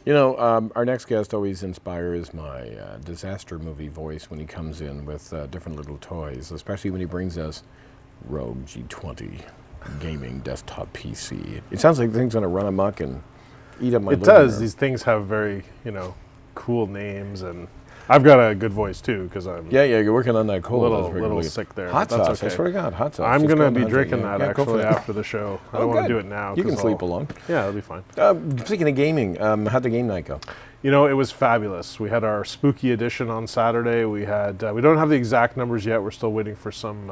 Our next guest always inspires my disaster movie voice when he comes in with different little toys, especially when he brings us ROG G20 gaming desktop PC. It sounds like things going to run amok and eat up my It living does. room. These things have very, cool names, and I've got a good voice too because I'm Yeah, you're working on that cold. little sick there. Hot but that's sauce, okay. I swear to God, hot sauce. I'm Just going to go be on, drinking yeah. that Yeah, go for actually that. after the show. I Oh, don't want to good. do it now. You can 'cause sleep along. Yeah, it'll be fine. Speaking of gaming, how'd the game night go? It was fabulous. We had our spooky edition on Saturday. We don't have the exact numbers yet. We're still waiting for some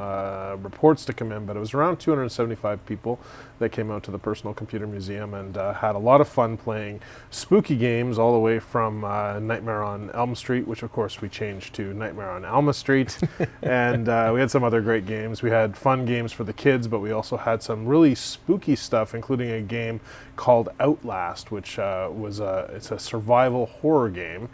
reports to come in, but it was around 275 people that came out to the Personal Computer Museum and had a lot of fun playing spooky games all the way from Nightmare on Elm Street, which of course we changed to Nightmare on Alma Street. And we had some other great games. We had fun games for the kids, but we also had some really spooky stuff, including a game called Outlast, which it's a survival horror game,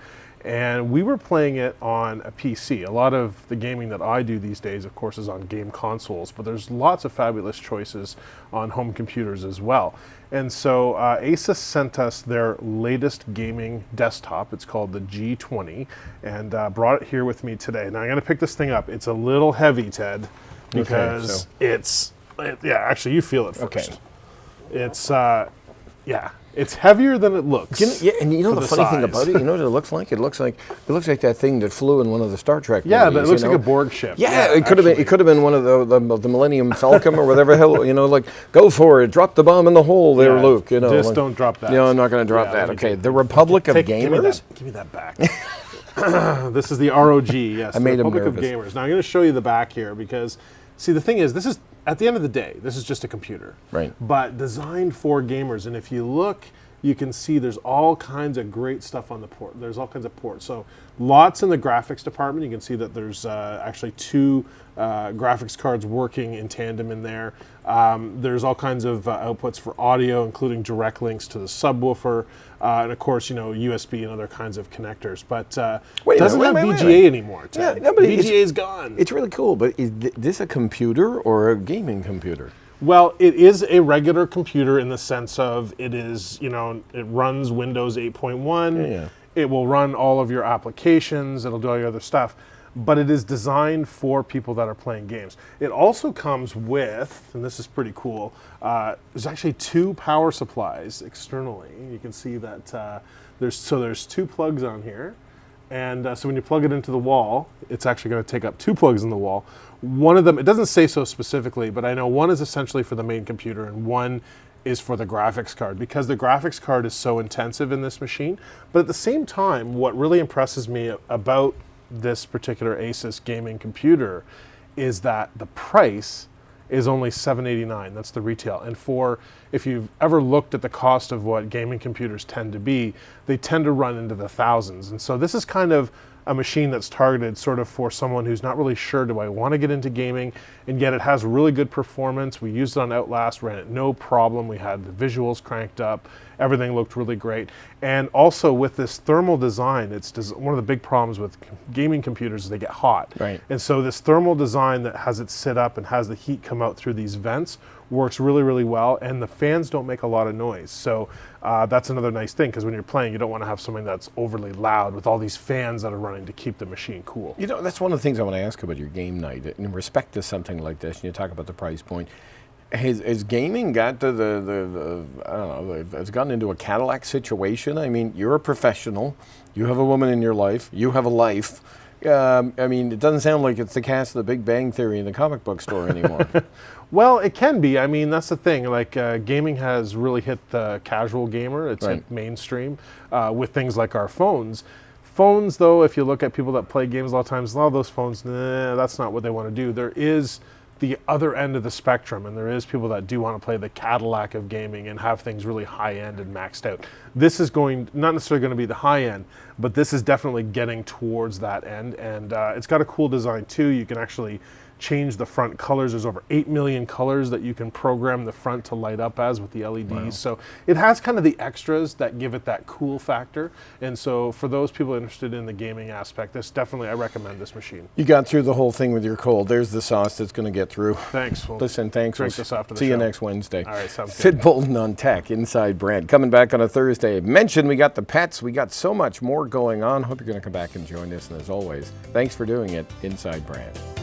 and we were playing it on a PC. A lot of the gaming that I do these days, of course, is on game consoles, but there's lots of fabulous choices on home computers as well. And so Asus sent us their latest gaming desktop. It's called the G20, and brought it here with me today. Now I'm going to pick this thing up. It's a little heavy, Ted, because actually you feel it first. Okay. It's heavier than it looks. And the funny thing about it, you know what it looks like? It looks like that thing that flew in one of the Star Trek movies. Yeah, but it looks like a Borg ship. Yeah, it could have been one of the Millennium Falcon or whatever the hell, like go for it, drop the bomb in the hole there, Luke. Just don't drop that. I'm not going to drop that. Okay, the Republic of Gamers. Give me that back. This is the ROG. Yes, I the made him Republic of nervous. Gamers. Now I'm going to show you the back here because, see, the thing is, this is at the end of the day, this is just a computer, Right? But designed for gamers. And if you look, you can see there's all kinds of great stuff on the port. There's all kinds of ports. So lots in the graphics department. You can see that there's actually two graphics cards working in tandem in there. There's all kinds of outputs for audio, including direct links to the subwoofer, and of course, USB and other kinds of connectors. But it doesn't have VGA anymore, Ted. Yeah, no, but VGA's gone. It's really cool, but is this a computer or a gaming computer? Well, it is a regular computer in the sense of it is, it runs Windows 8.1. Yeah. It will run all of your applications. It'll do all your other stuff. But it is designed for people that are playing games. It also comes with, and this is pretty cool, there's actually two power supplies externally. You can see that there's two plugs on here. And so when you plug it into the wall, it's actually going to take up two plugs in the wall. One of them, it doesn't say so specifically, but I know one is essentially for the main computer and one is for the graphics card because the graphics card is so intensive in this machine. But at the same time, what really impresses me about this particular Asus gaming computer is that the price is only $789. That's the retail. And if you've ever looked at the cost of what gaming computers tend to be, they tend to run into the thousands. And so this is kind of a machine that's targeted sort of for someone who's not really sure, do I want to get into gaming? And yet it has really good performance. We used it on Outlast, ran it no problem. We had the visuals cranked up. Everything looked really great. And also with this thermal design, one of the big problems with gaming computers is they get hot. Right. And so this thermal design that has it sit up and has the heat come out through these vents works really, really well. And the fans don't make a lot of noise. So that's another nice thing because when you're playing, you don't want to have something that's overly loud with all these fans that are running to keep the machine cool. That's one of the things I want to ask about your game night. In respect to something like this, and you talk about the price point, has gaming got to I don't know, it's gotten into a Cadillac situation? I mean, you're a professional. You have a woman in your life. You have a life. It doesn't sound like it's the cast of The Big Bang Theory in the comic book store anymore. Well, it can be. I mean, that's the thing. Like, gaming has really hit the casual gamer. It's hit mainstream with things like our phones. Phones, though, if you look at people that play games a lot of times, a lot of those phones, that's not what they want to do. There is the other end of the spectrum, and there is people that do want to play the Cadillac of gaming and have things really high-end and maxed out. This is not necessarily going to be the high-end, but this is definitely getting towards that end, and it's got a cool design, too. You can actually change the front colors. There's over 8 million colors that you can program the front to light up as with the LEDs. Wow. So it has kind of the extras that give it that cool factor. And so for those people interested in the gaming aspect, this definitely, I recommend this machine. You got through the whole thing with your cold. There's the sauce that's going to get through. Thanks. We'll Listen, thanks. drink this after the See show. you next Wednesday. All right, sounds Sid good. Bolton on Tech, Inside Brant. Coming back on a Thursday. Mentioned we got the pets. We got so much more going on. Hope you're going to come back and join us. And as always, thanks for doing it, Inside Brant.